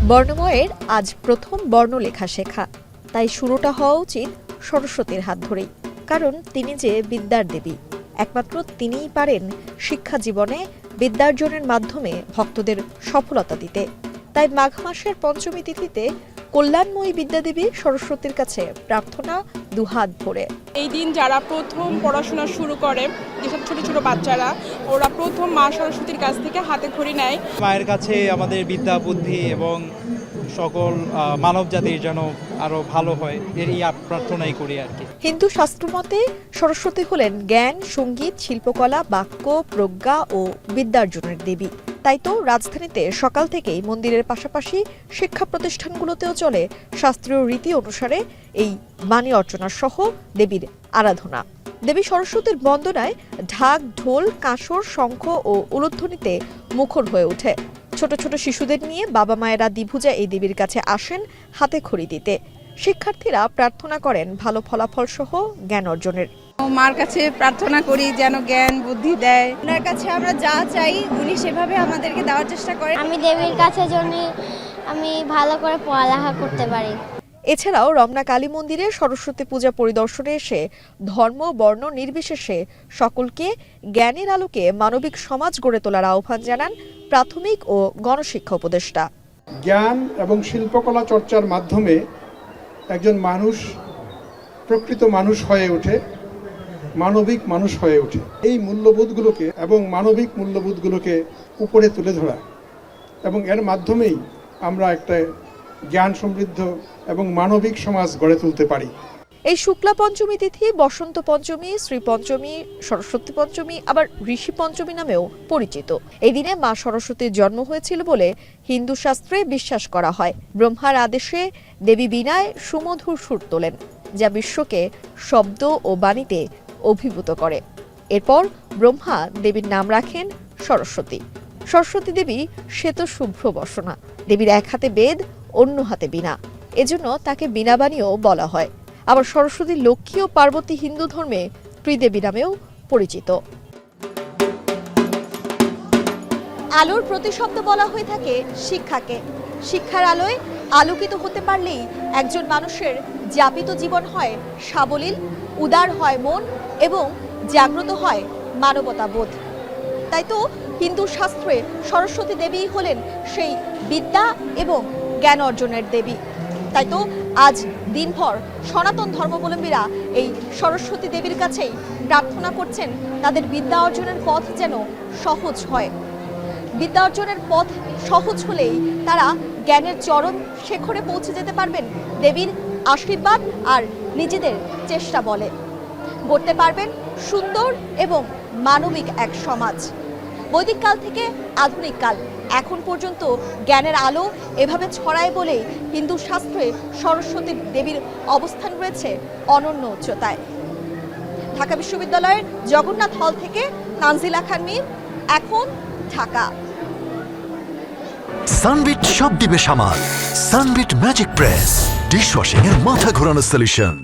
বর্ণময়ের আজ প্রথম বর্ণ লেখা শেখা, তাই শুরুটা হওয়া উচিত সরস্বতীর হাত ধরেই। কারণ তিনি যে বিদ্যার দেবী, একমাত্র তিনিই পারেন শিক্ষা জীবনে বিদ্যার্জনের মাধ্যমে ভক্তদের সফলতা দিতে। তাই মাঘ মাসের পঞ্চমী তিথিতে কল্যাণময়ী বিদ্যাদেবী সরস্বতীর কাছে প্রার্থনা দুহাত ভরে। এই দিন যারা প্রথম পড়াশোনা শুরু করে, যেসব ছোট ছোট বাচ্চারা, ওরা প্রথম মা সরস্বতীর কাছ থেকে হাতে খড়ি নেয়। মায়ের কাছে আমাদের বিদ্যা বুদ্ধি এবং সকল মানব জাতির যেন আরো ভালো হয়, এর এই প্রার্থনাই করি আর কি। হিন্দু শাস্ত্রমতে সরস্বতী হলেন জ্ঞান, সঙ্গীত, শিল্পকলা, বাক্য, প্রজ্ঞা ও বিদ্যার্জনের দেবী। তাই তো রাজধানীতে সকাল থেকেই মন্দিরের পাশাপাশি শিক্ষা প্রতিষ্ঠানগুলোতেও চলে শাস্ত্রীয় রীতি অনুসারে এই বাণী অর্চনা সহ দেবীর আরাধনা। দেবী সরস্বতীর বন্দনায় ঢাক, ঢোল, কাঁসর, শঙ্খ ও উলুধ্বনিতে মুখর হয়ে ওঠে। ছোট ছোট শিশুদের নিয়ে বাবা মায়েরা দ্বিভুজা এই দেবীর কাছে আসেন হাতে খড়ি দিতে। শিক্ষার্থীরা প্রার্থনা করেন ভালো ফলাফল সহ জ্ঞান অর্জনের। মার কাছে প্রার্থনা করি যেন জ্ঞান বুদ্ধি দেয়। ওনার কাছে আমরা যা চাই উনি সেভাবে আমাদেরকে দেওয়ার চেষ্টা করেন। আমি দেবীর কাছে জন্য আমি ভালো করে পড়ালেখা করতে পারি। এছাড়াও রমনা কালী মন্দিরে সরস্বতী পূজা পরিদর্শনে এসে ধর্ম বর্ণ নির্বিশেষে সকলকে জ্ঞানের আলোকে মানবিক সমাজ গড়ে তোলার আহ্বান জানান প্রাথমিক ও গণশিক্ষা উপদেষ্টা। জ্ঞান এবং শিল্পকলা চর্চার মাধ্যমে একজন মানুষ প্রকৃত মানুষ হয়ে ওঠে, মানবিক মানুষ হয়ে ওঠে। এই মূল্যবোধগুলোকে এবং মানবিক মূল্যবোধগুলোকে উপরে তুলে ধরা এবং এর মাধ্যমেই আমরা একটা জ্ঞান সমৃদ্ধ এবং মানবিক সমাজ গড়ে তুলতে পারি। এই শুক্লা পঞ্চমী তিথি বসন্ত পঞ্চমী, শ্রী পঞ্চমী, সরস্বতী পঞ্চমী আবার ঋষি পঞ্চমী নামেও পরিচিত। এই দিনে মা সরস্বতীর জন্ম হয়েছিল বলে হিন্দু শাস্ত্রে বিশ্বাস করা হয়। ব্রহ্মার আদেশে দেবী বীণায় সুমধুর সুর তোলেন, যা বিশ্বকে শব্দ ও বাণীতে অভিভূত করে। এরপর ব্রহ্মা দেবীর নাম রাখেন সরস্বতী। সরস্বতী দেবী শ্বেত শুভ্র বসনা, দেবীর এক হাতে বেদ, অন্য হাতে বীণা, এজন্য তাকে বীণাবাণীও বলা হয়। আবার সরস্বতী লক্ষ্মী ও পার্বতী হিন্দু ধর্মে ত্রিদেবী নামেও পরিচিত। আলোর প্রতিশব্দ বলা হয়ে থাকে শিক্ষাকে। শিক্ষার আলোয় আলোকিত হতে পারলেই একজন মানুষের যাপিত জীবন হয় সাবলীল, উদার হয় মন এবং জাগ্রত হয় মানবতাবোধ। তাই তো হিন্দু শাস্ত্রে সরস্বতী দেবী হলেন সেই বিদ্যা এবং জ্ঞান অর্জনের দেবী। তাই তো আজ দিনভর সনাতন ধর্মাবলম্বীরা এই সরস্বতী দেবীর কাছেই প্রার্থনা করছেন তাদের বিদ্যা অর্জনের পথ যেন সহজ হয়। বিদ্যা অর্জনের পথ সহজ হলেই তারা জ্ঞানের চরম শেখরে পৌঁছে যেতে পারবেন দেবীর আশীর্বাদ আর নিজেদের চেষ্টা বলে। গড়তে পারবেন সুন্দর এবং মানবিক এক সমাজ। বৈদিক কাল থেকে আধুনিক কাল এখন পর্যন্ত জ্ঞানের আলো এভাবে ছড়ায় বলেই হিন্দু শাস্ত্রে সরস্বতী দেবীর অবস্থান রয়েছে অনন্য উচ্চতায়। ঢাকা বিশ্ববিদ্যালয়ের জগন্নাথ হল থেকে নানজিলা খান মীর, এখন ঢাকা। সানবিট সব দিবে সামাল। সানবিট ম্যাজিক প্রেস ডিশওয়াশিং এর মাথা ঘোরানো সলিউশন।